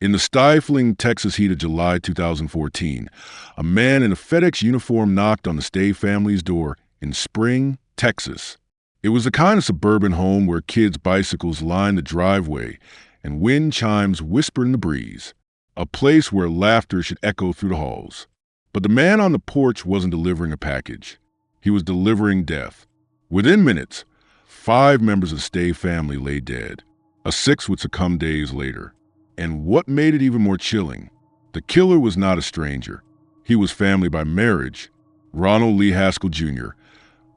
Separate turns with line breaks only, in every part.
In the stifling Texas heat of July 2014, a man in a FedEx uniform knocked on the Stay family's door in Spring, Texas. It was the kind of suburban home where kids' bicycles lined the driveway and wind chimes whispered in the breeze, a place where laughter should echo through the halls. But the man on the porch wasn't delivering a package. He was delivering death. Within minutes, 5 members of the Stay family lay dead. A 6th would succumb days later. And what made it even more chilling, the killer was not a stranger. He was family by marriage. Ronald Lee Haskell Jr.,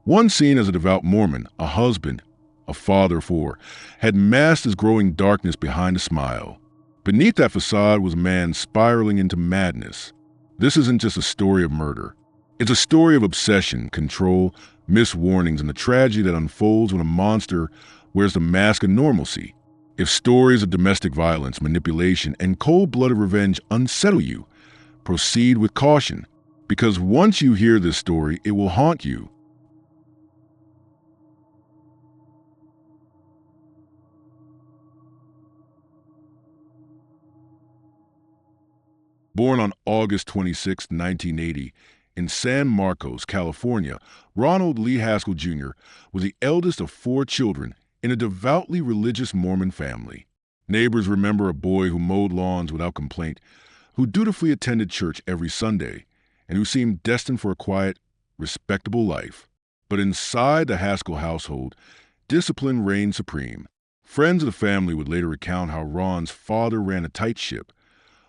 once seen as a devout Mormon, a husband, a father of 4, had masked his growing darkness behind a smile. Beneath that facade was a man spiraling into madness. This isn't just a story of murder. It's a story of obsession, control, missed warnings, and the tragedy that unfolds when a monster wears the mask of normalcy. If stories of domestic violence, manipulation, and cold-blooded revenge unsettle you, proceed with caution, because once you hear this story, it will haunt you. Born on August 26, 1980, in San Marcos, California, Ronald Lee Haskell Jr. was the eldest of 4 children in a devoutly religious Mormon family. Neighbors remember a boy who mowed lawns without complaint, who dutifully attended church every Sunday, and who seemed destined for a quiet, respectable life. But inside the Haskell household, discipline reigned supreme. Friends of the family would later recount how Ron's father ran a tight ship,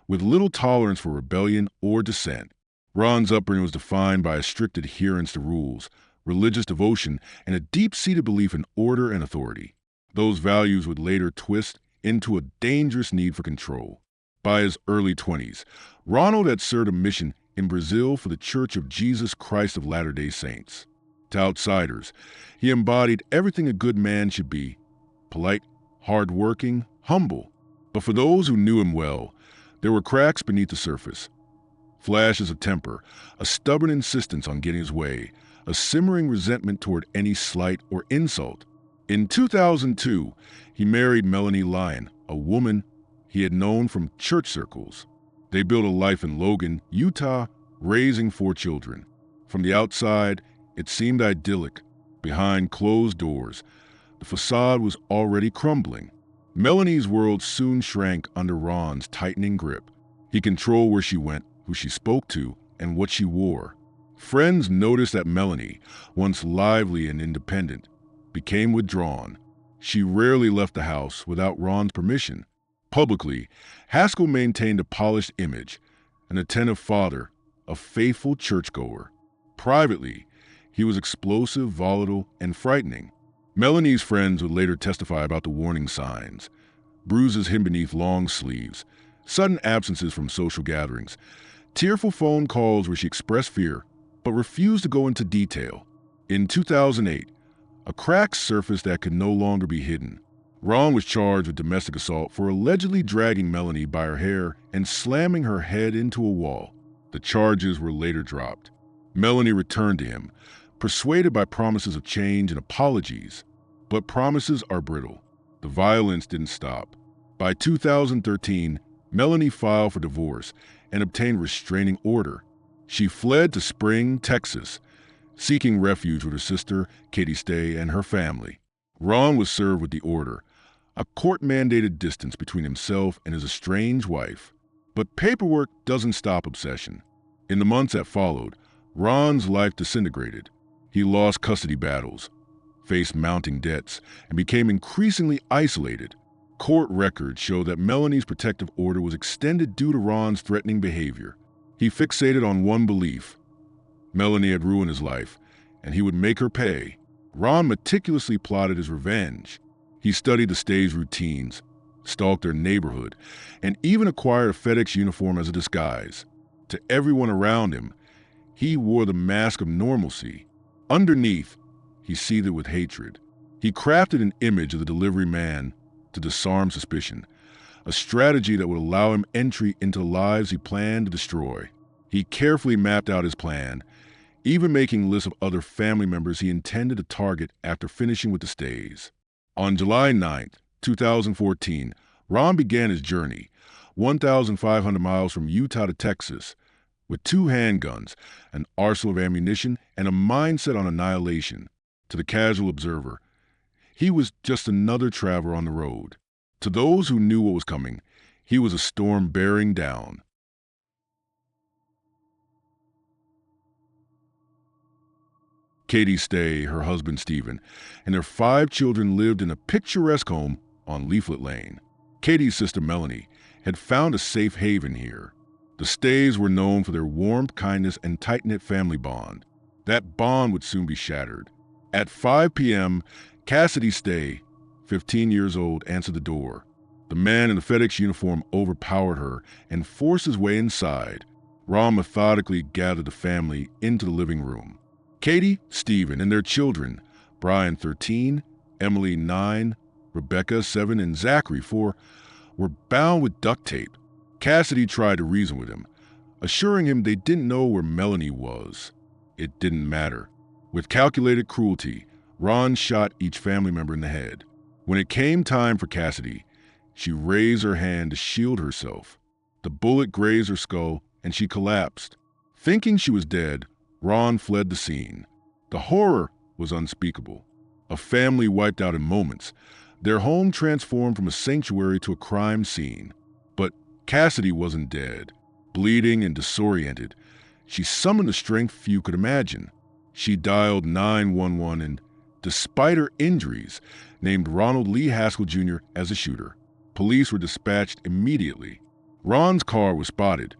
with little tolerance for rebellion or dissent. Ron's upbringing was defined by a strict adherence to rules, religious devotion, and a deep-seated belief in order and authority. Those values would later twist into a dangerous need for control. By his early 20s, Ronald had served a mission in Brazil for the Church of Jesus Christ of Latter-day Saints. To outsiders, he embodied everything a good man should be: polite, hard-working, humble. But for those who knew him well, there were cracks beneath the surface. Flashes of temper, a stubborn insistence on getting his way, a simmering resentment toward any slight or insult. In 2002, he married Melanie Lyon, a woman he had known from church circles. They built a life in Logan, Utah, raising 4 children. From the outside, it seemed idyllic. Behind closed doors, the facade was already crumbling. Melanie's world soon shrank under Ron's tightening grip. He controlled where she went, who she spoke to, and what she wore. Friends noticed that Melanie, once lively and independent, became withdrawn. She rarely left the house without Ron's permission. Publicly, Haskell maintained a polished image, an attentive father, a faithful churchgoer. Privately, he was explosive, volatile, and frightening. Melanie's friends would later testify about the warning signs: bruises hidden beneath long sleeves, sudden absences from social gatherings, tearful phone calls where she expressed fear but refused to go into detail. In 2008, a crack surfaced that could no longer be hidden. Ron was charged with domestic assault for allegedly dragging Melanie by her hair and slamming her head into a wall. The charges were later dropped. Melanie returned to him, persuaded by promises of change and apologies. But promises are brittle. The violence didn't stop. By 2013, Melanie filed for divorce and obtained restraining order. She fled to Spring, Texas, seeking refuge with her sister, Katie Stay, and her family. Ron was served with the order, a court-mandated distance between himself and his estranged wife. But paperwork doesn't stop obsession. In the months that followed, Ron's life disintegrated. He lost custody battles, faced mounting debts, and became increasingly isolated. Court records show that Melanie's protective order was extended due to Ron's threatening behavior. He fixated on one belief: Melanie had ruined his life, and he would make her pay. Ron meticulously plotted his revenge. He studied the Stay's routines, stalked their neighborhood, and even acquired a FedEx uniform as a disguise. To everyone around him, he wore the mask of normalcy. Underneath, he seethed with hatred. He crafted an image of the delivery man to disarm suspicion, a strategy that would allow him entry into lives he planned to destroy. He carefully mapped out his plan, even making lists of other family members he intended to target after finishing with the Stays. On July 9, 2014, Ron began his journey, 1,500 miles from Utah to Texas, with 2 handguns, an arsenal of ammunition, and a mindset on annihilation. To the casual observer, he was just another traveler on the road. To those who knew what was coming, he was a storm bearing down. Katie Stay, her husband Stephen, and their 5 children lived in a picturesque home on Leaflet Lane. Katie's sister Melanie had found a safe haven here. The Stays were known for their warmth, kindness, and tight-knit family bond. That bond would soon be shattered. At 5 p.m., Cassidy Stay, 15 years old, answered the door. The man in the FedEx uniform overpowered her and forced his way inside. Ron methodically gathered the family into the living room. Katie, Stephen, and their children, Brian, 13, Emily, 9, Rebecca, 7, and Zachary, 4, were bound with duct tape. Cassidy tried to reason with him, assuring him they didn't know where Melanie was. It didn't matter. With calculated cruelty, Ron shot each family member in the head. When it came time for Cassidy, she raised her hand to shield herself. The bullet grazed her skull, and she collapsed. Thinking she was dead, Ron fled the scene. The horror was unspeakable. A family wiped out in moments. Their home transformed from a sanctuary to a crime scene. But Cassidy wasn't dead. Bleeding and disoriented, she summoned the strength few could imagine. She dialed 911 and, despite her injuries, named Ronald Lee Haskell Jr. as the shooter. Police were dispatched immediately. Ron's car was spotted.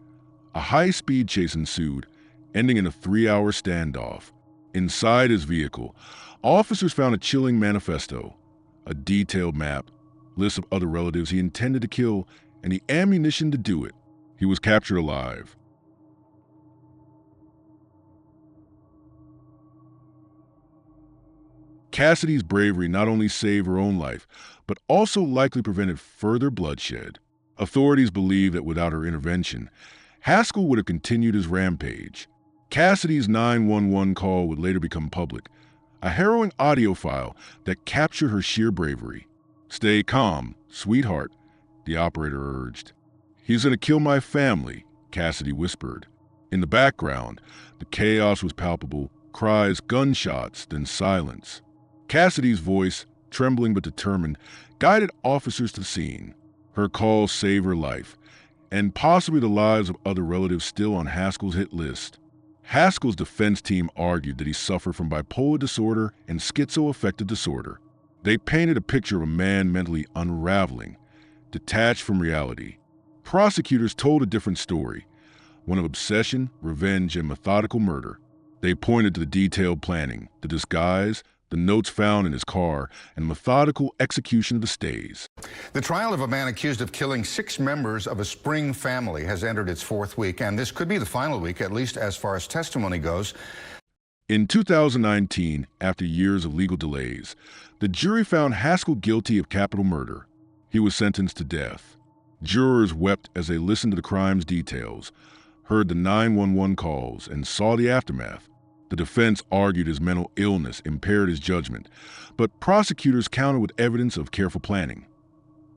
A high-speed chase ensued, ending in a 3-hour standoff. Inside his vehicle, officers found a chilling manifesto, a detailed map, lists of other relatives he intended to kill, and the ammunition to do it. He was captured alive. Cassidy's bravery not only saved her own life, but also likely prevented further bloodshed. Authorities believe that without her intervention, Haskell would have continued his rampage. Cassidy's 911 call would later become public, a harrowing audio file that captured her sheer bravery. "Stay calm, sweetheart," the operator urged. "He's gonna kill my family," Cassidy whispered. In the background, the chaos was palpable, cries, gunshots, then silence. Cassidy's voice, trembling but determined, guided officers to the scene. Her call saved her life, and possibly the lives of other relatives still on Haskell's hit list. Haskell's defense team argued that he suffered from bipolar disorder and schizoaffective disorder. They painted a picture of a man mentally unraveling, detached from reality. Prosecutors told a different story, one of obsession, revenge, and methodical murder. They pointed to the detailed planning, the disguise, the notes found in his car, and methodical execution of the Stays.
The trial of a man accused of killing 6 members of a Spring family has entered its 4th week, and this could be the final week, at least as far as testimony goes.
In 2019, after years of legal delays, the jury found Haskell guilty of capital murder. He was sentenced to death. Jurors wept as they listened to the crime's details, heard the 911 calls, and saw the aftermath. The defense argued his mental illness impaired his judgment, but prosecutors countered with evidence of careful planning.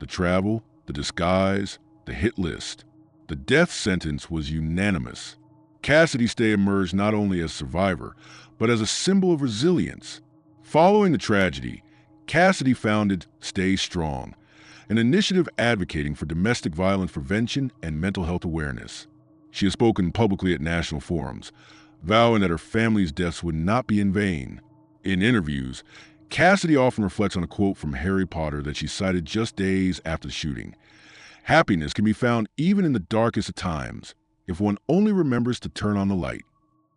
The travel, the disguise, the hit list. The death sentence was unanimous. Cassidy Stay emerged not only as survivor, but as a symbol of resilience. Following the tragedy, Cassidy founded Stay Strong, an initiative advocating for domestic violence prevention and mental health awareness. She has spoken publicly at national forums, vowing that her family's deaths would not be in vain. In interviews, Cassidy often reflects on a quote from Harry Potter that she cited just days after the shooting. "Happiness can be found even in the darkest of times, if one only remembers to turn on the light."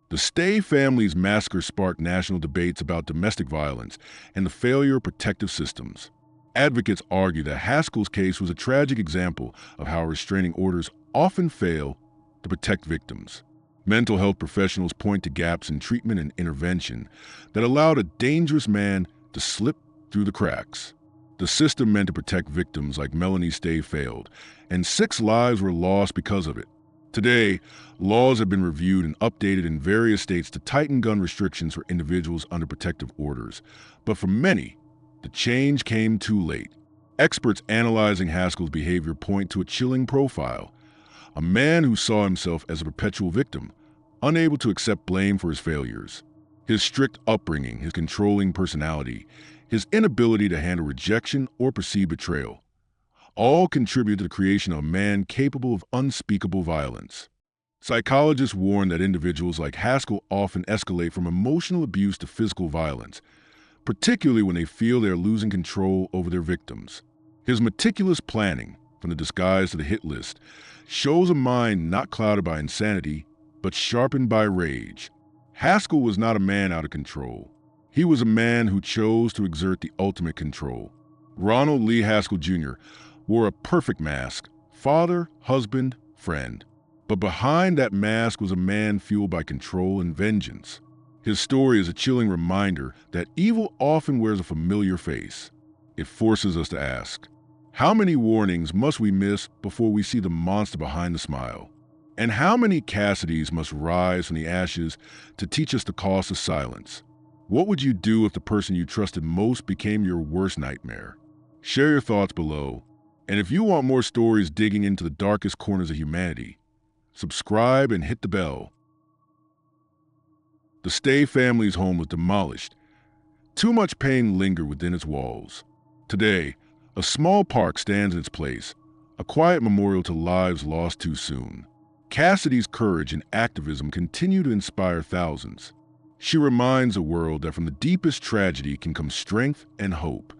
The Stay family's massacre sparked national debates about domestic violence and the failure of protective systems. Advocates argue that Haskell's case was a tragic example of how restraining orders often fail to protect victims. Mental health professionals point to gaps in treatment and intervention that allowed a dangerous man to slip through the cracks. The system meant to protect victims like Melanie Stay failed, and 6 lives were lost because of it. Today, laws have been reviewed and updated in various states to tighten gun restrictions for individuals under protective orders. But for many, the change came too late. Experts analyzing Haskell's behavior point to a chilling profile: a man who saw himself as a perpetual victim, unable to accept blame for his failures. His strict upbringing, his controlling personality, his inability to handle rejection or perceived betrayal, all contribute to the creation of a man capable of unspeakable violence. Psychologists warn that individuals like Haskell often escalate from emotional abuse to physical violence, particularly when they feel they are losing control over their victims. His meticulous planning, from the disguise to the hit list, shows a mind not clouded by insanity, but sharpened by rage. Haskell was not a man out of control. He was a man who chose to exert the ultimate control. Ronald Lee Haskell Jr. wore a perfect mask: father, husband, friend. But behind that mask was a man fueled by control and vengeance. His story is a chilling reminder that evil often wears a familiar face. It forces us to ask, how many warnings must we miss before we see the monster behind the smile? And how many Cassidys must rise from the ashes to teach us the cost of silence? What would you do if the person you trusted most became your worst nightmare? Share your thoughts below. And if you want more stories digging into the darkest corners of humanity, subscribe and hit the bell. The Stay family's home was demolished. Too much pain lingered within its walls. Today, a small park stands in its place, a quiet memorial to lives lost too soon. Cassidy's courage and activism continue to inspire thousands. She reminds the world that from the deepest tragedy can come strength and hope.